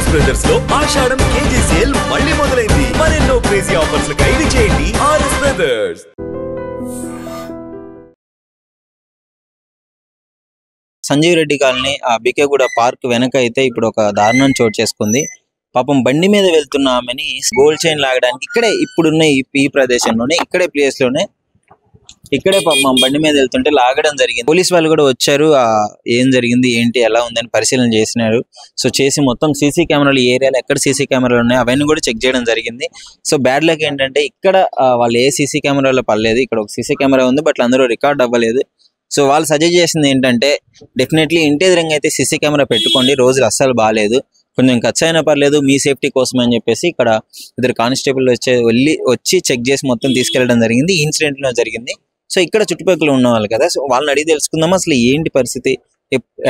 RS brothers లో ఆషాఢం KG sale మళ్ళీ మొదలైంది. మరెన్నో క్రేజీ ఆఫర్స్ లు ఖైదీ చేయండి RS brothers. Sanjeev Reddy colony బికేగూడ పార్క్ వెనక అయితే ఇప్పుడు ఒక దారుణం చోటు చేసుకుంది. పాపం బండి మీద వెళ్తున్న ఆమెని గోల్డ్ చైన్ లాగడానికి ఇప్పుడున్న ఈ ప్రదేశంలోనే ప్లేస్ లోనే పాపం బండి మీద వెళ్తుంటే లాగడం జరిగింది. పోలీస్ వాళ్ళు కూడా వచ్చారు. ఏం జరిగింది ఏంటి ఎలా ఉందని పరిశీలన చేసినారు. సో చేసి మొత్తం సీసీ కెమెరాలు ఏరియాలో ఎక్కడ సీసీ కెమెరాలు ఉన్నాయి అవన్నీ కూడా చెక్ చేయడం జరిగింది. సో బ్యాడ్ లక్ ఏంటంటే ఇక్కడ వాళ్ళు ఏ సీసీ కెమెరాలో పడలేదు. ఇక్కడ ఒక సీసీ కెమెరా ఉంది, బట్ అందరూ రికార్డ్ అవ్వలేదు. సో వాళ్ళు సజెస్ట్ చేసింది ఏంటంటే డెఫినెట్లీ ఇంటి ఎదురుగా అయితే సీసీ కెమెరా పెట్టుకోండి, రోజులు అస్సలు బాగాలేదు, కొంచెం ఖర్చు అయినా పర్లేదు మీ సేఫ్టీ కోసం అని చెప్పేసి ఇక్కడ ఇద్దరు కానిస్టేబుల్ వచ్చి చెక్ చేసి మొత్తం తీసుకెళ్లడం జరిగింది. ఈ ఇన్సిడెంట్ లో జరిగింది. సో ఇక్కడ చుట్టుపక్కల ఉన్న వాళ్ళు కదా, సో వాళ్ళని అడిగి తెలుసుకుందాం అసలు ఏంటి పరిస్థితి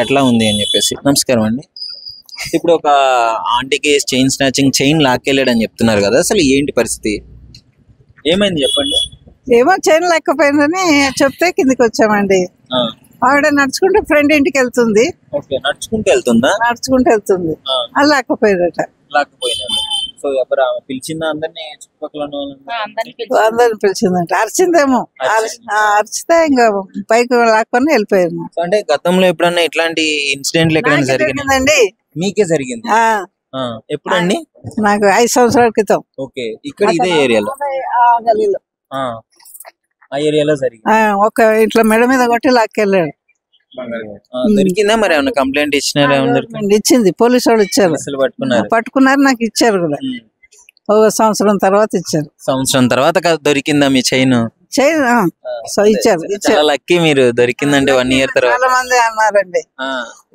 ఎట్లా ఉంది అని చెప్పేసి. నమస్కారం అండి. ఇప్పుడు ఒక ఆంటీకి చైన్ లాక్కెళ్ళాడు అని చెప్తున్నారు కదా, అసలు ఏంటి పరిస్థితి, ఏమైంది చెప్పండి. ఏమో చైన్ లేకపోయిందని చెప్తే కిందికి వచ్చామండి. ఆవిడ నడుచుకుంటే ఫ్రెండ్ ఇంటికి వెళ్తుంది. నడుచుకుంటూ వెళ్తుంది. అది లేకపోయిందట. సో ఎవరు పిలిచిందా అందరినీ, చుట్టుపక్కల అందరిని పిలిచిందంట. అరిచిందేమో, అరిచితే ఇంకా పైకి లాక్కొని వెళ్ళిపోయాము. అంటే గతంలో ఎప్పుడన్నా ఇట్లాంటి ఇన్సిడెంట్లు ఎక్కడైనా జరిగిందండి? మీకే జరిగింది? ఎప్పుడండి? నాకు 5 సంవత్సరాల క్రితం. ఓకే, ఇక్కడ ఇదే ఏరియాలో ఆ ఏరియాలో జరిగింది. ఒక ఇట్లా మెడ మీద కొట్టి లాక్కెళ్ళాడు. దొరికిందా మరి? ఏమన్నా కంప్లైంట్ ఇచ్చినారా? ఇచ్చింది, పోలీసు వాళ్ళు ఇచ్చారు, పట్టుకున్నారు, నాకు ఇచ్చారు కూడా. ఒక సంవత్సరం తర్వాత ఇచ్చారు. సంవత్సరం తర్వాత దొరికిందా మీ చైన్? ఇచ్చారు. చాలా లక్కీ మీరు, దొరికిందంటే 1 ఇయర్ తర్వాత. చాలా మంది అన్నారండి,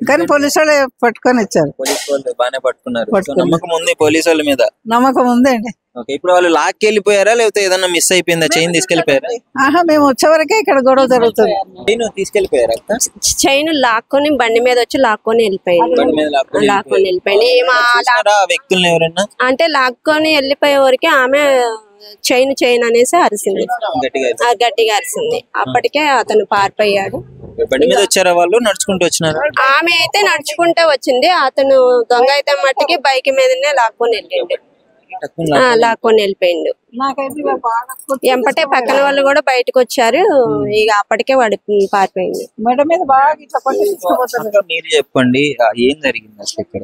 కానీ పోలీసు వాళ్ళు పట్టుకొని ఇచ్చారు. పోలీసు వాళ్ళు బాగానే పట్టుకున్నారు. నమ్మకం ఉంది పోలీసు వాళ్ళ మీద? నమ్మకం ఉందండి. ఇప్పుడు వాళ్ళు లాక్కి వెళ్ళిపోయారా లేకపోతే ఏదన్నా మిస్ అయిపోయిందా? చైన్ తీసుకెళ్లిపోయారా? మేము వచ్చే వరకే ఇక్కడ గొడవ జరుగుతుంది. చైన్ తీసుకెళ్లిపోయారా? చైన్ లాక్కొని బండి మీద వచ్చి లాక్కొని వెళ్ళిపోయింది. వ్యక్తులను ఎవరన్నా అంటే లాక్కొని వెళ్ళిపోయే వరకే ఆమె చైన్ అనేసి అరిసింది, గట్టిగా అరిసింది. అప్పటికే అతను పారిపోయాడు. బండి మీద వచ్చారా వాళ్ళు? నడుచుకుంటూ వచ్చినారు. ఆమె అయితే నడుచుకుంటూ వచ్చింది, అతను దొంగ అయితే మట్టికి బైక్ మీదనే లాక్కొని వెళ్ళిపోయిండు. ఎంపటే పక్కన వాళ్ళు కూడా బయటకు వచ్చారు. ఇక అప్పటికే వాడు పారిపోయింది. మీరు చెప్పండి ఏం జరిగింది అసలు ఇక్కడ?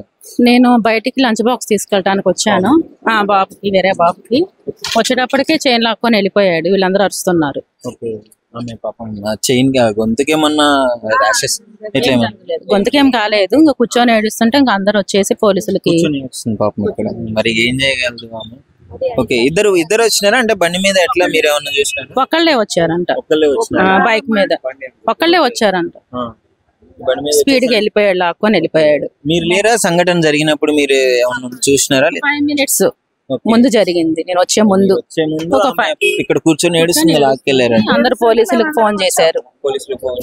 నేను బయటికి లంచ్ బాక్స్ తీసుకెళ్ళడానికి వచ్చాను. బాబుకి, వేరే బాబుకి. వచ్చేటప్పటికే చైన్ లాక్కొని వెళ్ళిపోయాడు. వీళ్ళందరూ అరుస్తున్నారు. Chain గొంతుకేమన్నా rashes? గొంతుకేం కాలేదు, ఇంకా కూర్చొని ఏడుస్తుంటే ఇంకా అందరు వచ్చేసి పోలీసులకి. పాపం ఇక్కడ మరి ఏం చేయగలదు ఆమె? ఓకే, ఇద్దరు వచ్చినారా? అంటే బండి మీద ఎట్లా, మీరు ఏమన్నా చూసినారు? ఒక్కళ్ళే వచ్చారంట, బైక్ మీద ఒక్కళ్ళే వచ్చారంట. స్పీడ్ గా వెళ్ళిపోయాడు, లాక్కొని వెళ్ళిపోయాడు. మీరు లేరా సంఘటన జరిగినప్పుడు? మీరు ఏమన్నా చూసినారా? 5 minutes ముందు జరిగింది. నేను వచ్చే ముందు ఇక్కడ కూర్చొని ఏడుస్తుంది, లాక్కెళ్ళారు. అందరు పోలీసులకు ఫోన్ చేశారు.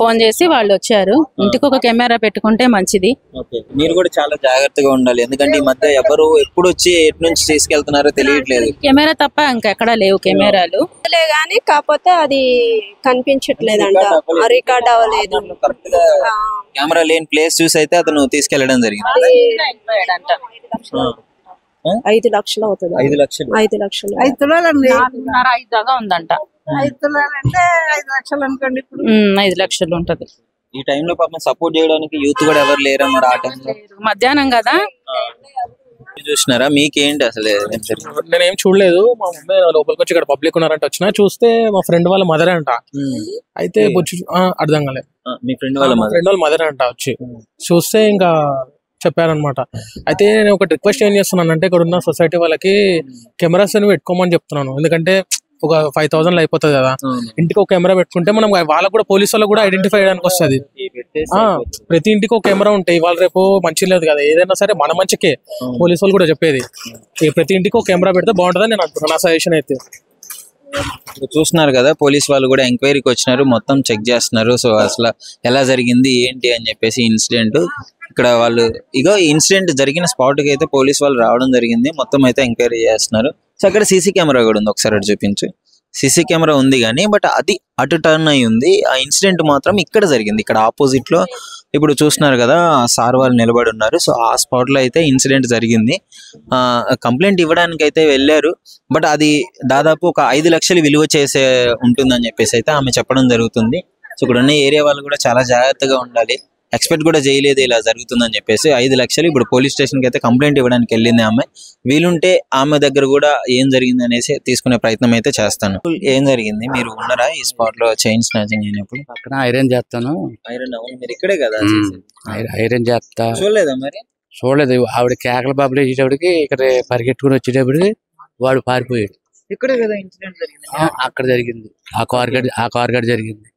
ఫోన్ చేసి వాళ్ళు వచ్చారు. ఇంటికి ఒక కెమెరా పెట్టుకుంటే మంచిది. మీరు కూడా చాలా జాగ్రత్తగా ఉండాలి, ఎందుకంటే ఈ మధ్య ఎవరు ఎప్పుడు వచ్చి ఎటు నుంచి తీసుకెళ్తున్నారో తెలియట్లేదు. కెమెరా తప్ప ఇంకెక్కడా లేవు కెమెరాలు. గానీ కాకపోతే అది కనిపించట్లేదంట, రికార్డ్ అవ్వలేదు. కరెక్ట్ గా కెమెరా లేని ప్లేస్ చూసి అయితే అతను తీసుకెళ్లడం జరిగింది. 5 లక్షలు అవుతుంది. 5 లక్షలు 5 లక్షలు 5 తులాలండి. 5 దాకా ఉందంట. 5 తులాలంటే 5 లక్షలు అనుకోండి. 5 లక్షలు ఉంటది. ఈ టైంలో పాపం సపోర్ట్ చేయడానికి యూత్ కూడా ఎవరు లేరా మరి? ఆ టైంలో మధ్యాహ్నం కదా. చూసినారా? మీకేంటి అసలు? నేనేం చూడలేదు. మా మమ్మీ లోపలికి వచ్చి ఇక్కడ పబ్లిక్ ఉన్నారంటే వచ్చినా, చూస్తే మా ఫ్రెండ్ వాళ్ళ మదర్ అంట. అయితే అర్థం కాలేదు. మీ ఫ్రెండ్ వాళ్ళ మదర్ అంట. వచ్చి చూస్తే ఇంకా చెప్పారనమాట. అయితే నేను ఒక రిక్వెస్ట్ ఏం చేస్తున్నాను అంటే, ఇక్కడ ఉన్న సొసైటీ వాళ్ళకి కెమెరాస్ అని పెట్టుకోమని చెప్తున్నాను. ఎందుకంటే ఒక 5,000 అయిపోతుంది కదా. ఇంటికి ఒక కెమెరా పెట్టుకుంటే మనం వాళ్ళకు కూడా, పోలీసు వాళ్ళకు కూడా ఐడెంటిఫై చేయడానికి వస్తుంది. ప్రతి ఇంటికి ఒక కెమెరా ఉంటాయి. ఇవాళ రేపు మంచి లేదు కదా, ఏదైనా సరే మన మంచికే పోలీసు వాళ్ళు కూడా చెప్పేది. ప్రతి ఇంటికి ఒక కెమెరా పెడితే బాగుంటుందని నేను అంటున్నాను, నా సజెషన్ అయితే. చూస్తున్నారు కదా, పోలీస్ వాళ్ళు కూడా ఎంక్వైరీకి వచ్చినారు, మొత్తం చెక్ చేస్తున్నారు. సో అసలు ఎలా జరిగింది ఏంటి అని చెప్పేసి ఇన్సిడెంట్. ఇక్కడ వాళ్ళు ఇన్సిడెంట్ జరిగిన స్పాట్ కి అయితే పోలీస్ వాళ్ళు రావడం జరిగింది, మొత్తం అయితే ఎంక్వైరీ చేస్తున్నారు. సో అక్కడ సీసీ కెమెరా కూడా ఉంది, ఒకసారి చూపించు. సీసీ కెమెరా ఉంది కానీ బట్ అది అటు టర్న్ అయి ఉంది. ఆ ఇన్సిడెంట్ మాత్రం ఇక్కడ జరిగింది. ఇక్కడ ఆపోజిట్ లో ఇప్పుడు చూస్తున్నారు కదా సార్ వాళ్ళు నిలబడి ఉన్నారు. సో ఆ స్పాట్ లో అయితే ఇన్సిడెంట్ జరిగింది. కంప్లైంట్ ఇవ్వడానికి అయితే వెళ్ళారు. బట్ అది దాదాపు ఒక 5 లక్షలు విలువ చేసే ఉంటుందని చెప్పేసి అయితే ఆమె చెప్పడం జరుగుతుంది. సో ఇక్కడ ఉన్న ఏరియా వాళ్ళు కూడా చాలా జాగ్రత్తగా ఉండాలి. ఎక్స్పెక్ట్ కూడా చేయలేదు ఇలా జరుగుతుందని చెప్పేసి 5 లక్షలు ఇప్పుడు పోలీస్ స్టేషన్కి అయితే కంప్లైంట్ ఇవ్వడానికి వెళ్ళింది ఆమె. వీలుంటే ఆమె దగ్గర కూడా ఏం జరిగింది అనేసి తీసుకునే ప్రయత్నం అయితే చేస్తాను. ఏం జరిగింది? మీరు ఉన్నారా ఈ స్పాట్ లో చైన్ స్నాచింగ్ అయినప్పుడు? పక్కన ఐరన్ చేస్తాను. ఐరన్ మీరు ఇక్కడే కదా ఐరన్ చేస్తా. చూడలేదా మరి? చూడలేదు. ఆవిడ కేకల బాబులు వేసేటప్పటికి ఇక్కడ పరిగెట్టుకుని వచ్చేటప్పుడు వాడు పారిపోయాడు. ఇక్కడే కదా ఇన్సిడెంట్ జరిగింది. అక్కడ జరిగింది. ఆ కార్ గడ్ జరిగింది.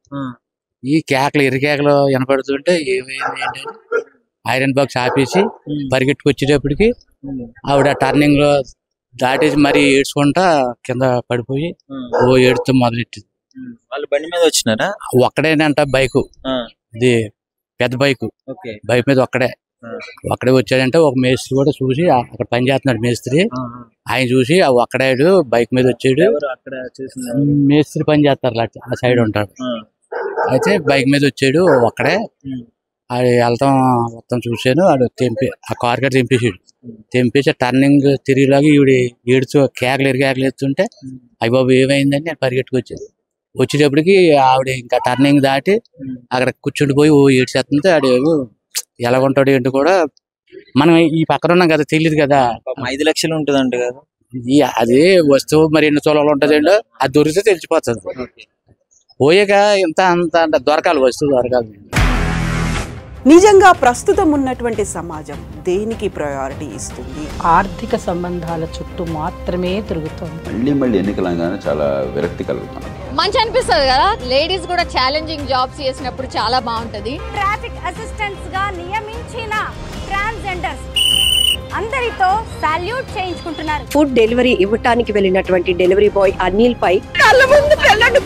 ఈ కేకలు ఎర్రి కేకలు వినపడుతుంటే ఏమైంది ఏంటంటే ఐరన్ బాక్స్ ఆపేసి పరిగెట్టుకొచ్చేటప్పటికి ఆవిడ టర్నింగ్ లో దాటేసి మరీ ఏడ్చుకుంటా కింద పడిపోయి ఏడుతూ మొదలెట్టింది. వాళ్ళు బండి మీద వచ్చినారా? ఒక్కడేనంట బైకు, ఇది పెద్ద బైకు, బైక్ మీద ఒక్కడే వచ్చాడంటే ఒక మేస్త్రి కూడా చూసి అక్కడ పని చేస్తున్నాడు మేస్త్రి. ఆయన చూసి ఒక్కడాడు బైక్ మీద వచ్చాడు. మేస్త్రి పని చేస్తారు ఆ సైడ్ ఉంటాడు. అయితే బైక్ మీద వచ్చాడు ఒక్కడే. అది వెళ్తాం మొత్తం చూశాను. ఆడు ఆ కార్ గడ్ తెంపేసి టర్నింగ్ తిరిగిలాగా ఈవిడ కేకలు ఎత్తుంటే అయ్య బాబు ఏమైందని నేను పరిగెట్టుకొచ్చాను. వచ్చేటప్పటికి ఆవిడ ఇంకా టర్నింగ్ దాటి అక్కడ కూర్చుండిపోయి ఏడ్చేస్తుంటే ఆడు ఎలా ఉంటాడు ఏంటి కూడా మనం ఈ పక్కన ఉన్నాం కదా, తెలియదు కదా. 5 లక్షలు ఉంటుందంట కదా అది వస్తువు. మరి ఎన్ని తోలాలు ఉంటుంది ఏంటో అది దొరికితే తెలిసిపోతుంది. పోయాక ఇంత అంత దొరకాలి, వస్తువు దొరకాలి. నిజంగా ప్రస్తుతం ఉన్నటువంటి సమాజం దేనికి ప్రయారిటీ ఇస్తుంది? ఆర్థిక సంబంధాల చుట్టూ మాత్రమే తిరుగుతుంది. మళ్ళీ ఎన్నికలంగానే చాలా విరక్తి కలుగుతాను. మంచి అనిపిస్తుంది కదా, లేడీస్ కూడా ఛాలెంజింగ్ జాబ్స్ చేసినప్పుడు చాలా బాగుంటది. ట్రాఫిక్ అసిస్టెంట్స్ గా నియమించిన ట్రాన్స్జెండర్స్ అందరితో సాల్యూట్ చేయించుకుంటున్నారు. ఫుడ్ డెలివరీ ఇవ్వటానికి వెళ్ళినటువంటి డెలివరీ బాయ్ అనిల్ పై కళ్ళ ముందు పెళ్ళండి